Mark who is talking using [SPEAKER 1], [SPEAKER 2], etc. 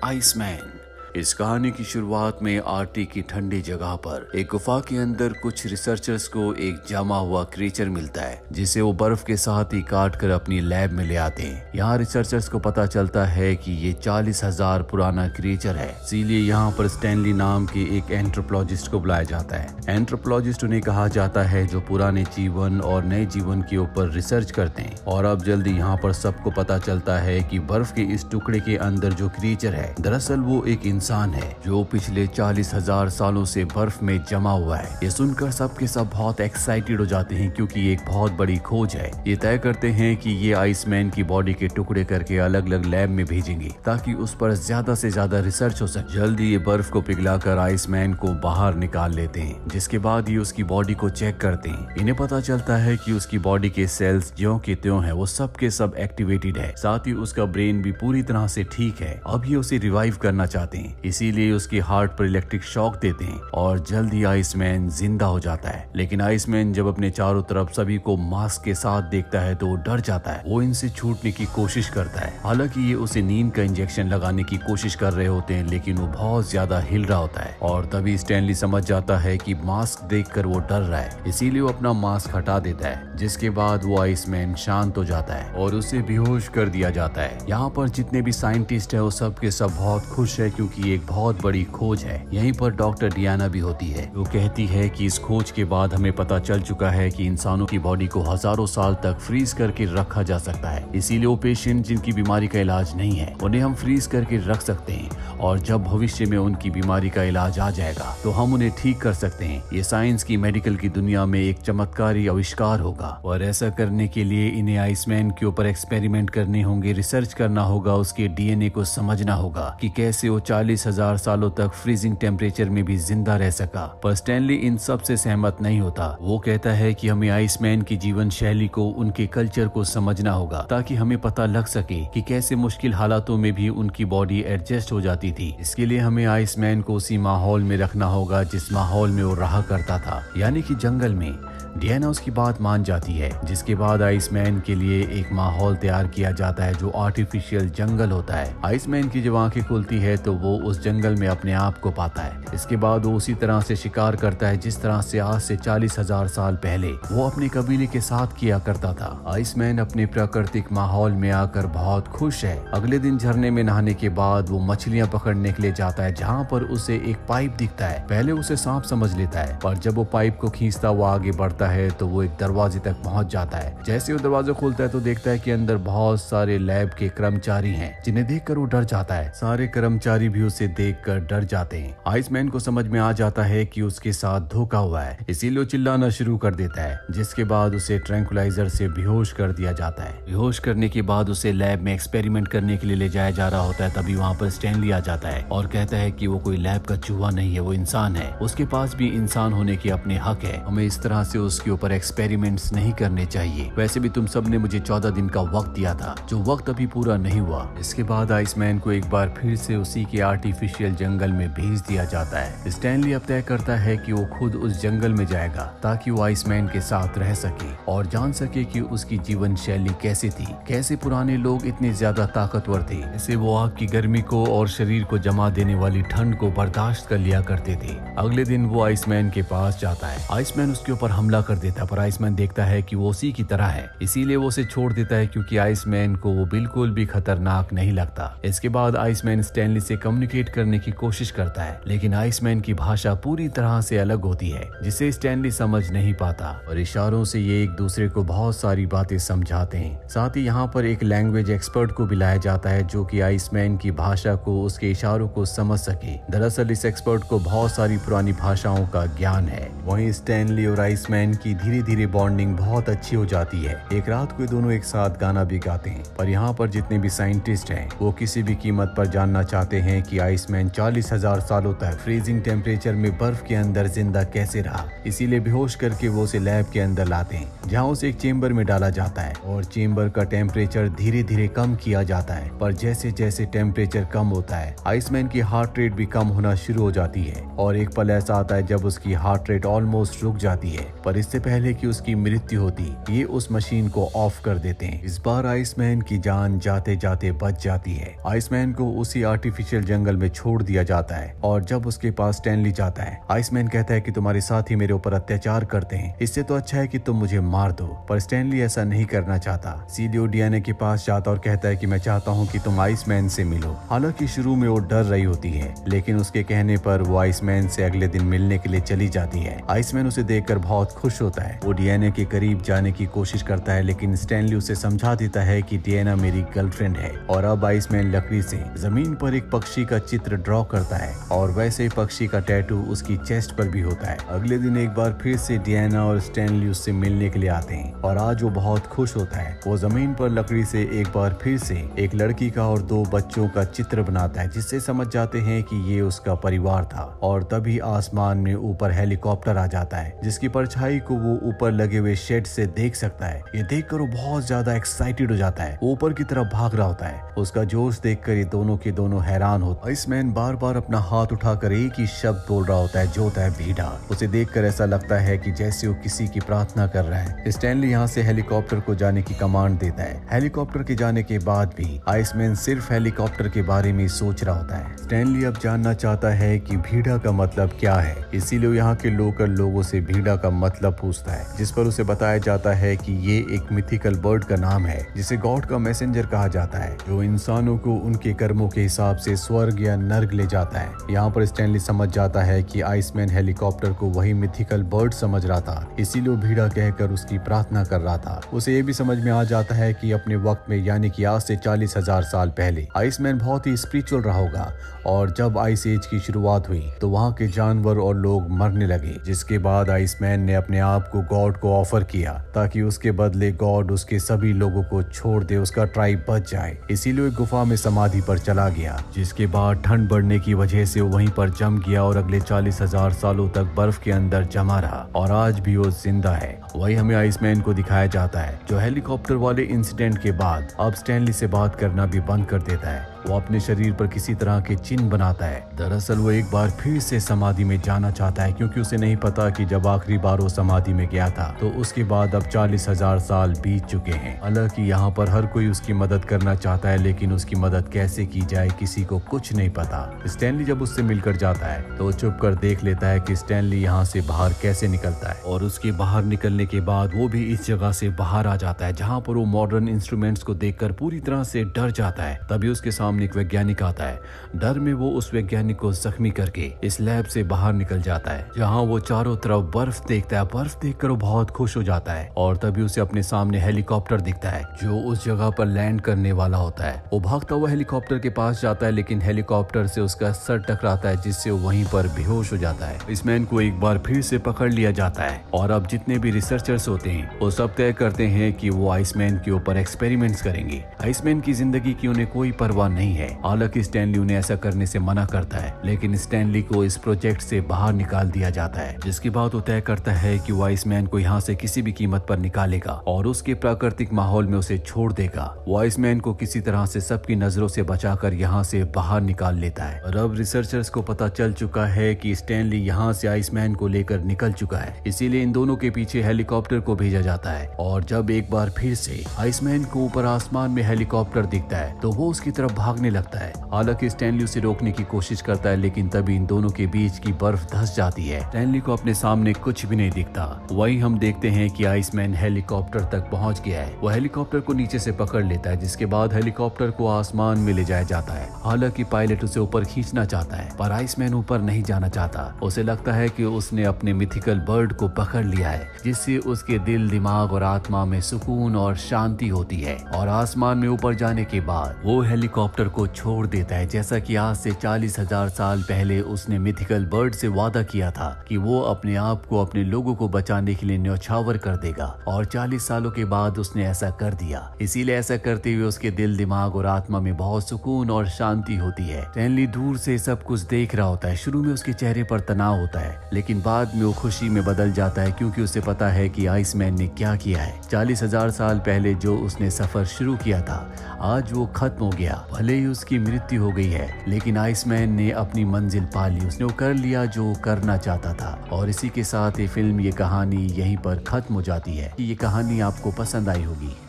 [SPEAKER 1] Iceman. इस कहानी की शुरुआत में आर्कटिक की ठंडी जगह पर एक गुफा के अंदर कुछ रिसर्चर्स को एक जमा हुआ क्रीचर मिलता है जिसे वो बर्फ के साथ ही काट कर अपनी लैब में ले आते हैं। यहाँ रिसर्चर्स को पता चलता है कि ये 40,000 पुराना क्रीचर है, इसीलिए यहाँ पर स्टैनली नाम के एक एंथ्रोपोलॉजिस्ट को बुलाया जाता है। एंथ्रोपोलॉजिस्ट उन्हें कहा जाता है जो पुराने जीवन और नए जीवन के ऊपर रिसर्च करते हैं। और अब जल्दी यहाँ पर सबको पता चलता है कि बर्फ के इस टुकड़े के अंदर जो क्रीचर है दरअसल वो एक इंसान है जो पिछले 40,000 सालों से बर्फ में जमा हुआ है। ये सुनकर सबके सब बहुत एक्साइटेड हो जाते हैं क्योंकि ये एक बहुत बड़ी खोज है। ये तय करते हैं कि ये आइसमैन की बॉडी के टुकड़े करके अलग अलग लैब में भेजेंगे ताकि उस पर ज्यादा से ज्यादा रिसर्च हो सके। जल्दी ये बर्फ को पिघलाकर आइसमैन को बाहर निकाल लेते हैं, जिसके बाद ये उसकी बॉडी को चेक करते हैं। इन्हें पता चलता है कि उसकी बॉडी के सेल्स ज्यों के त्यों है, वो सब के सब एक्टिवेटेड है। साथ ही उसका ब्रेन भी पूरी तरह से ठीक है। अब ये उसे रिवाइव करना चाहते हैं, इसीलिए उसकी हार्ट पर इलेक्ट्रिक शॉक देते हैं और जल्दी आइसमैन जिंदा हो जाता है। लेकिन आइसमैन जब अपने चारों तरफ सभी को मास्क के साथ देखता है तो वो डर जाता है। वो इनसे छूटने की कोशिश करता है। हालांकि ये उसे नींद का इंजेक्शन लगाने की कोशिश कर रहे होते हैं, लेकिन वो बहुत ज्यादा हिल रहा होता है। और तभी स्टैनली समझ जाता है कि मास्क देखकर वो डर रहा है, इसीलिए वो अपना मास्क हटा देता है, जिसके बाद वो आइसमैन शांत हो जाता है और उसे बेहोश कर दिया जाता है। यहाँ पर जितने भी साइंटिस्ट है वो सब के सब बहुत खुश है क्योंकि एक बहुत बड़ी खोज है। यहीं पर डॉक्टर डियाना भी होती है। वो कहती है कि इस खोज के बाद हमें पता चल चुका है कि इंसानों की बॉडी को हजारों साल तक फ्रीज करके रखा जा सकता है। इसीलिए वो पेशेंट जिनकी बीमारी का इलाज नहीं है उन्हें हम फ्रीज करके रख सकते हैं और जब भविष्य में उनकी बीमारी का इलाज आ जाएगा तो हम उन्हें ठीक कर सकते हैं। ये साइंस की मेडिकल की दुनिया में एक चमत्कारी आविष्कार होगा और ऐसा करने के लिए इन्हें आइसमैन के ऊपर एक्सपेरिमेंट करने होंगे, रिसर्च करना होगा, उसके डीएनए को समझना होगा कि कैसे वो 40,000 सालों तक फ्रीजिंग टेम्परेचर में भी जिंदा रह सका। पर स्टैनली इन सब से सहमत नहीं होता। वो कहता है कि हमें आइसमैन की जीवन शैली को, उनके कल्चर को समझना होगा ताकि हमें पता लग सके कि कैसे मुश्किल हालातों में भी उनकी बॉडी एडजस्ट हो जाती थी। इसके लिए हमें आइसमैन को उसी माहौल में रखना होगा जिस माहौल में वो रहा करता था, यानी कि जंगल में। डियाना उसकी बात मान जाती है, जिसके बाद आइसमैन के लिए एक माहौल तैयार किया जाता है जो आर्टिफिशियल जंगल होता है। आइसमैन की जब आंखें खुलती है तो वो उस जंगल में अपने आप को पाता है। इसके बाद वो उसी तरह से शिकार करता है जिस तरह से आज से 40,000 साल पहले वो अपने कबीले के साथ किया करता था। आइसमैन अपने प्राकृतिक माहौल में आकर बहुत खुश है। अगले दिन झरने में नहाने के बाद वो मछलियां पकड़ने के लिए जाता है, जहाँ पर उसे एक पाइप दिखता है। पहले उसे सांप समझ लेता है, पर जब वो पाइप को खींचता हुआ आगे बढ़ता है तो वो एक दरवाजे तक पहुंच जाता है। जैसे वो दरवाजा खोलता है तो देखता है कि अंदर बहुत सारे लैब के कर्मचारी हैं, जिन्हें देखकर वो डर जाता है। सारे कर्मचारी भी उसे देखकर डर जाते हैं। आइसमैन को समझ में आ जाता है कि उसके साथ धोखा हुआ है, इसीलिए वो चिल्लाना शुरू कर देता है, जिसके बाद उसे ट्रैंकुलाइजर से बेहोश कर दिया जाता है। बेहोश करने के बाद उसे लैब में एक्सपेरिमेंट करने के लिए ले जाया जा रहा होता है। तभी वहाँ पर स्टैनली आ जाता है और कहता है कि वो कोई लैब का चूहा नहीं है, वो इंसान है। उसके पास भी इंसान होने के अपने हक है। हमें इस तरह से उसके ऊपर एक्सपेरिमेंट्स नहीं करने चाहिए। वैसे भी तुम सब ने मुझे 14 दिन का वक्त दिया था, जो वक्त अभी पूरा नहीं हुआ। इसके बाद आइसमैन को एक बार फिर से उसी के आर्टिफिशियल जंगल में भेज दिया जाता है। स्टैनली अब तय करता है कि वो खुद उस जंगल में जाएगा ताकि वो आइसमैन के साथ रह सके और जान सके कि उसकी जीवन शैली कैसी थी, कैसे पुराने लोग इतने ज्यादा ताकतवर थे, कैसे वो आग की गर्मी को और शरीर को जमा देने वाली ठंड को बर्दाश्त कर लिया करते थे। अगले दिन वो आइसमैन के पास जाता है। आइसमैन उसके ऊपर हमला कर देता है, पर आइसमैन देखता है कि वो उसी की तरह है, इसीलिए वो उसे छोड़ देता है क्योंकि आइसमैन को वो बिल्कुल भी खतरनाक नहीं लगता। इसके बाद आइसमैन स्टैनली से कम्युनिकेट करने की कोशिश करता है, लेकिन आइसमैन की भाषा पूरी तरह से अलग होती है जिसे स्टैनली समझ नहीं पाता और इशारों से ये एक दूसरे को बहुत सारी बातें समझाते हैं। साथ ही यहाँ पर एक लैंग्वेज एक्सपर्ट को बुलाया जाता है जो कि आइसमैन की भाषा को, उसके इशारों को समझ सके। दरअसल इस एक्सपर्ट को बहुत सारी पुरानी भाषाओं का ज्ञान है। वहीं स्टैनली और आइसमैन की धीरे धीरे बॉन्डिंग बहुत अच्छी हो जाती है। एक रात को दोनों एक साथ गाना भी गाते हैं। पर यहाँ पर जितने भी साइंटिस्ट हैं वो किसी भी कीमत पर जानना चाहते हैं कि आइसमैन 40,000 सालों तक फ्रीजिंग टेम्परेचर में बर्फ के अंदर जिंदा कैसे रहा। इसीलिए बेहोश करके वो उसे लैब के अंदर लाते हैं, जहाँ उसे एक चेम्बर में डाला जाता है और चेम्बर का टेम्परेचर धीरे धीरे कम किया जाता है। पर जैसे जैसे टेम्परेचर कम होता है आइसमैन की हार्ट रेट भी कम होना शुरू हो जाती है और एक पल ऐसा आता है जब उसकी हार्ट रेट ऑलमोस्ट रुक जाती है। पर इससे पहले कि उसकी मृत्यु होती ये उस मशीन को ऑफ कर देते हैं। इस बार आइसमैन की जान जाते जाते बच जाती है। आइसमैन को उसी आर्टिफिशियल जंगल में छोड़ दिया जाता है और जब उसके पास स्टैनली जाता है, आइसमैन कहता है कि तुम्हारे साथी मेरे ऊपर अत्याचार करते हैं, इससे तो अच्छा है कि तुम मुझे मार दो। पर स्टैनली ऐसा नहीं करना चाहता। सीलियो डियाना के पास जाता और कहता है कि मैं चाहता हूँ कि तुम आइसमैन से मिलो। हालांकि शुरू में वो डर रही होती है, लेकिन उसके कहने पर वो आइसमैन से अगले दिन मिलने के लिए चली जाती है। आइसमैन उसे देखकर बहुत खुश होता है। वो डियाना के करीब जाने की कोशिश करता है, लेकिन स्टैनली उसे समझा देता है कि डियाना मेरी गर्लफ्रेंड है। और अब आइसमैन लकड़ी से जमीन पर एक पक्षी का चित्र ड्रॉ करता है और वैसे ही पक्षी का टैटू उसकी चेस्ट पर भी होता है। अगले दिन एक बार फिर से डियाना और स्टैनली उससे मिलने के लिए आते हैं और आज वो बहुत खुश होता है। वो जमीन पर लकड़ी से एक बार फिर से एक लड़की का और 2 बच्चों का चित्र बनाता है, जिससे समझ जाते हैं कि ये उसका परिवार था। और तभी आसमान में ऊपर हेलीकॉप्टर आ जाता है, जिसकी परछाई को वो ऊपर लगे हुए शेड से देख सकता है। ये देखकर वो बहुत ज्यादा एक्साइटेड हो जाता है, ऊपर की तरफ भाग रहा होता है। उसका जोश देखकर ये दोनों के दोनों हैरान होते। आइसमैन बार बार अपना हाथ उठाकर एक ही शब्द बोल रहा होता है, जो होता है भीड़ा। उसे देखकर ऐसा लगता है कि जैसे वो किसी की प्रार्थना कर रहा है। स्टैनली यहाँ से हेलीकॉप्टर को जाने की कमांड देता है। हेलीकॉप्टर के जाने के बाद भी आइसमैन सिर्फ हेलीकॉप्टर के बारे में सोच रहा होता है। स्टैनली अब जानना चाहता है कि भीड़ा का मतलब क्या है, इसीलिए यहाँ के लोकल लोगों से भीड़ा का मतलब पूछता है, जिस पर उसे बताया जाता है कि ये एक मिथिकल बर्ड का नाम है, जिसे गॉड का मैसेंजर कहा जाता है, जो इंसानों को उनके कर्मों के हिसाब से स्वर्ग या नर्क ले जाता है। यहाँ पर स्टैनली समझ जाता है कि आइसमैन हेलीकॉप्टर को वही मिथिकल बर्ड समझ रहा था, इसीलिए वो भीड़ा कहकर उसकी प्रार्थना कर रहा था। उसे ये भी समझ में आ जाता है कि अपने वक्त में यानी कि आज से 40,000 साल पहले आइसमैन बहुत ही स्पिरिचुअल रहा होगा और जब आइस एज की शुरुआत हुई तो वहाँ के जानवर और लोग मरने लगे, जिसके बाद आइसमैन ने अपने आप को गॉड को ऑफर किया ताकि उसके बदले गॉड उसके सभी लोगों को छोड़ दे, उसका ट्राइब बच जाए। इसीलिए एक गुफा में समाधि पर चला गया, जिसके बाद ठंड बढ़ने की वजह से वो वहीं पर जम गया और अगले 40,000 सालों तक बर्फ के अंदर जमा रहा और आज भी वो जिंदा है। वही हमें आइसमैन को दिखाया जाता है, जो हेलीकॉप्टर वाले इंसिडेंट के बाद अब स्टैनली से बात करना भी बंद कर देता है। वो अपने शरीर पर किसी तरह के चिन्ह बनाता है। दरअसल वो एक बार फिर से समाधि में जाना चाहता है, क्योंकि उसे नहीं पता कि जब आखिरी बार वो समाधि में गया था तो उसके बाद अब 40,000 साल बीत चुके हैं। हालांकि यहाँ पर हर कोई उसकी मदद करना चाहता है, लेकिन उसकी मदद कैसे की जाए किसी को कुछ नहीं पता। स्टैनली जब उससे मिलकर जाता है तो चुप कर देख लेता है कि स्टैनली यहाँ से बाहर कैसे निकलता है, और उसके बाहर निकलने के बाद वो भी इस जगह से बाहर आ जाता है जहाँ पर वो मॉडर्न इंस्ट्रूमेंट्स को देखकर पूरी तरह से डर जाता है। तभी उसके सामने एक वैज्ञानिक आता है। डर में वो उस वैज्ञानिक को जख्मी करके इस लैब से बाहर निकल जाता है, जहाँ वो चारों तरफ बर्फ देखता है। बर्फ देखकर वो बहुत खुश हो जाता है और तभी उसे अपने सामने हेलीकॉप्टर दिखता है जो उस जगह पर लैंड करने वाला होता है। वो भागता हुआ हेलीकॉप्टर के पास जाता है, लेकिन हेलीकॉप्टर से उसका सर टकराता है, जिससे वो वहीं पर बेहोश हो जाता है। आइसमैन को एक बार फिर से पकड़ लिया जाता है और अब जितने भी रिसर्चर्स होते हैं वो सब तय करते हैं कि वो आइसमैन के ऊपर एक्सपेरिमेंट्स करेंगे। आइसमैन की जिंदगी की उन्हें कोई परवाह नहीं है। हालांकि स्टैनली उन्हें ऐसा करने से मना करता है, लेकिन स्टैनली को इस प्रोजेक्ट से बाहर निकाल दिया जाता है, जिसके बाद वो तय करता है कि वो आइसमैन को यहाँ से किसी भी कीमत पर निकालेगा और उसके प्राकृतिक माहौल में उसे छोड़ देगा। वो आइसमैन को किसी तरह से सबकी नजरों से बचाकर यहाँ से बाहर निकाल लेता है। और अब रिसर्चर्स को पता चल चुका है कि स्टैनली यहाँ से आइसमैन को लेकर निकल चुका है, इसीलिए इन दोनों के पीछे हेलीकॉप्टर को भेजा जाता है। और जब एक बार फिर से आइसमैन को ऊपर आसमान में हेलीकॉप्टर दिखता है तो वो उसकी तरफ भागने लगता है। हालांकि स्टैनली उसे रोकने की कोशिश करता है, लेकिन तभी इन दोनों के बीच की बर्फ धंस जाती है। स्टैनली को अपने सामने कुछ भी नहीं दिखता। वही हम देखते हैं कि आइसमैन हेलीकॉप्टर तक पहुंच गया है। वो हेलीकॉप्टर को नीचे से पकड़ लेता है, जिसके बाद हेलीकॉप्टर को आसमान में ले जाया जाता है। हालांकि पायलट उसे ऊपर खींचना चाहता है, पर आइसमैन ऊपर नहीं जाना चाहता। उसे लगता है कि उसने अपने मिथिकल बर्ड को पकड़ लिया है, जिससे उसके दिल, दिमाग और आत्मा में सुकून और शांति होती है। और आसमान में ऊपर जाने के बाद वो हेलीकॉप्टर को छोड़ देता है, जैसा कि आज से 40,000 साल पहले उसने मिथिकल बर्ड से वादा किया था कि वो अपने आप को, अपने लोगों को बचाने के लिए न्यौछावर कर देगा। और 40 सालों के बाद उसने ऐसा कर दिया। इसीलिए ऐसा करते हुए उसके दिल, दिमाग और आत्मा में बहुत सुकून और शांति होती है। स्टैनली दूर से सब कुछ देख रहा होता है। शुरू में उसके चेहरे पर तनाव होता है, लेकिन बाद में वो खुशी में बदल जाता है, क्योंकि उसे पता है कि आइसमैन ने क्या किया है। 40,000 साल पहले जो उसने सफर शुरू किया था, आज वो खत्म हो गया। भले ही उसकी मृत्यु हो गई है, लेकिन आइसमैन ने अपनी मंजिल पा ली। उसने वो कर लिया जो करना चाहता था। और इसी के साथ ये फिल्म ये कहानी यहीं पर खत्म हो जाती है। ये कहानी आपको पसंद आई होगी।